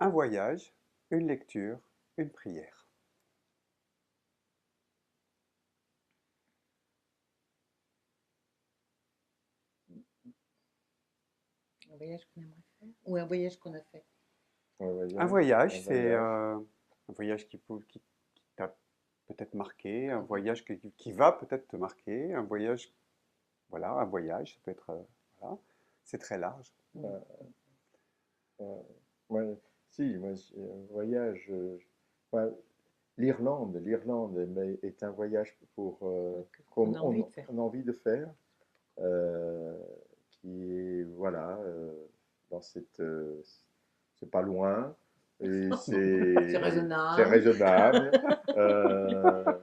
un voyage, une lecture, une prière. Un voyage qu'on aimerait faire ou un voyage qu'on a fait? Un Un voyage, c'est voyage. un voyage qui t'a peut-être marqué, un voyage qui va peut-être te marquer, un voyage, voilà, un voyage, ça peut être, voilà, c'est très large. Mm. Euh, moi, si, un voyage. Moi, est un voyage Qu'on a envie de faire. qu'on a envie de faire, euh, qui est, voilà, dans c'est pas loin, et C'est c'est raisonnable. raisonnable. euh,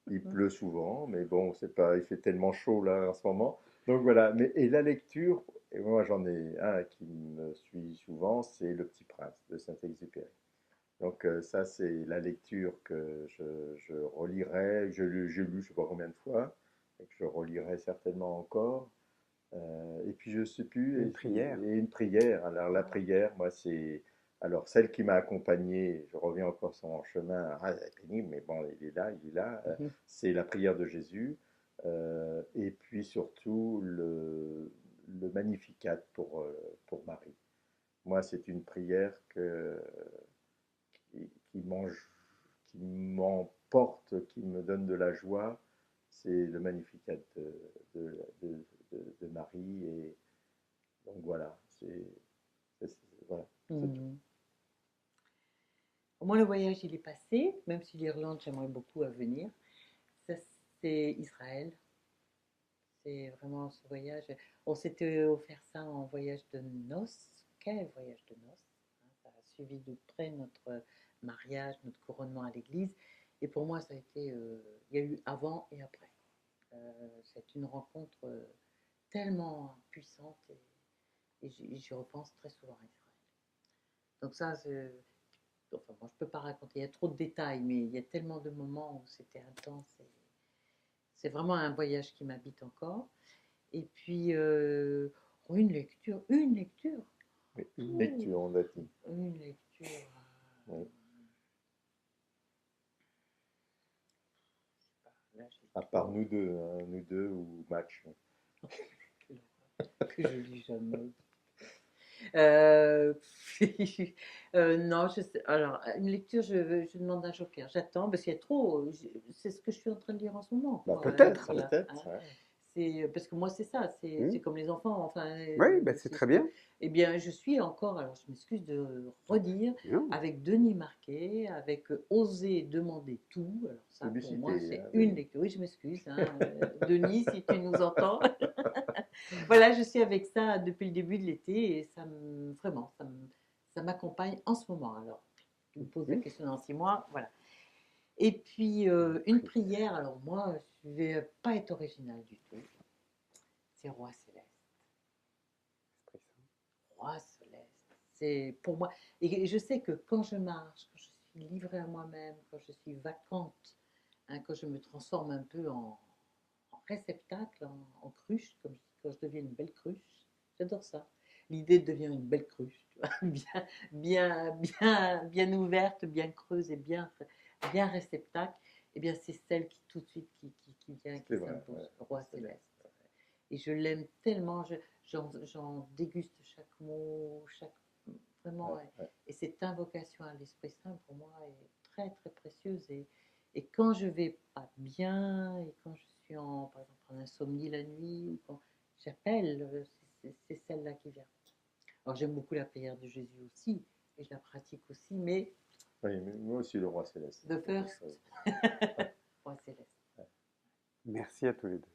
il pleut souvent, mais bon, c'est pas, il fait tellement chaud là en ce moment. Donc voilà, et la lecture, et moi j'en ai un qui me suit souvent, c'est Le Petit Prince de Saint-Exupéry. Donc ça, c'est la lecture que je relirai, j'ai lu je sais pas combien de fois, et que je relirai certainement encore. Et puis je sais plus, Une prière. et une prière. Alors la prière, moi c'est, alors celle qui m'a accompagné, je reviens encore sur mon chemin, ah, c'est pénible, mais bon, il est là, Mhm. c'est la prière de Jésus. Et puis surtout le Magnificat pour Marie. Moi, c'est une prière qui mange, qui m'emporte, qui me donne de la joie, c'est le Magnificat de, de Marie. Et donc voilà, voilà, c'est tout. Mhm. Moi, le voyage, il est passé, même si l'Irlande, j'aimerais beaucoup à venir. Ça, c'est Israël. C'est vraiment ce voyage. On s'était offert ça en voyage de noces. Quel voyage de noces, hein. Ça a suivi de près notre mariage, notre couronnement à l'église. Et pour moi, ça a été. Il y a eu avant et après. C'est une rencontre tellement puissante et j'y repense très souvent à Israël. Donc ça, enfin, moi, je peux pas raconter. Il y a trop de détails, mais il y a tellement de moments où c'était intense. C'est vraiment un voyage qui m'habite encore. Et puis, une lecture, Mais une ouh, lecture, on a dit. une lecture. Oui. Là, j'ai À part trop. nous deux, hein, nous deux ou match. Quelle horreur, que je lis jamais. Euh, non, alors, une lecture, je demande un joker. J'attends, parce qu'il y a trop. C'est ce que je suis en train de lire en ce moment, Bah, quoi. peut-être, Voilà, hein. peut-être. Ouais. Parce que moi, c'est ça, c'est Hmm. comme les enfants. Enfin, Oui, ben c'est c'est très ce que. bien. Eh bien, je suis encore, alors je m'excuse de redire, Non. avec Denis Marquet, avec Oser demander tout. Alors, ça, pour moi, Publicité, c'est hein, une Denis. lecture. Oui, je m'excuse, hein, Denis, si tu nous entends. Voilà, je suis avec ça depuis le début de l'été et vraiment, ça m'accompagne en ce moment. Alors, tu me poses la Hmm. question dans 6 mois, voilà. Et puis, une Prière. prière, alors moi, je vais pas être originale du tout. C'est Roi Céleste. Esprit Saint. Roi Céleste. C'est pour moi. Et je sais que quand je marche, quand je suis livrée à moi-même, quand je suis vacante, hein, quand je me transforme un peu en réceptacle, en cruche, comme quand je deviens une belle cruche, j'adore ça. L'idée de devenir une belle cruche, tu vois, bien ouverte, bien creuse et bien réceptacle. Eh bien, c'est celle qui tout de suite qui vient, qui C'est vrai, ouais, s'impose, Roi c'est bien. Céleste. Et je l'aime tellement, j'en déguste chaque mot, vraiment. Ouais, ouais. Et cette invocation à l'Esprit Saint, pour moi, est très, très précieuse. Et quand je vais pas bien, et quand je suis par exemple, en insomnie la nuit, ou quand j'appelle, c'est celle-là qui vient. Alors j'aime beaucoup la prière de Jésus aussi, et je la pratique aussi, mais Oui, mais moi aussi, le roi céleste. the C'est quelque first, chose. Roi Céleste. Merci à tous les deux.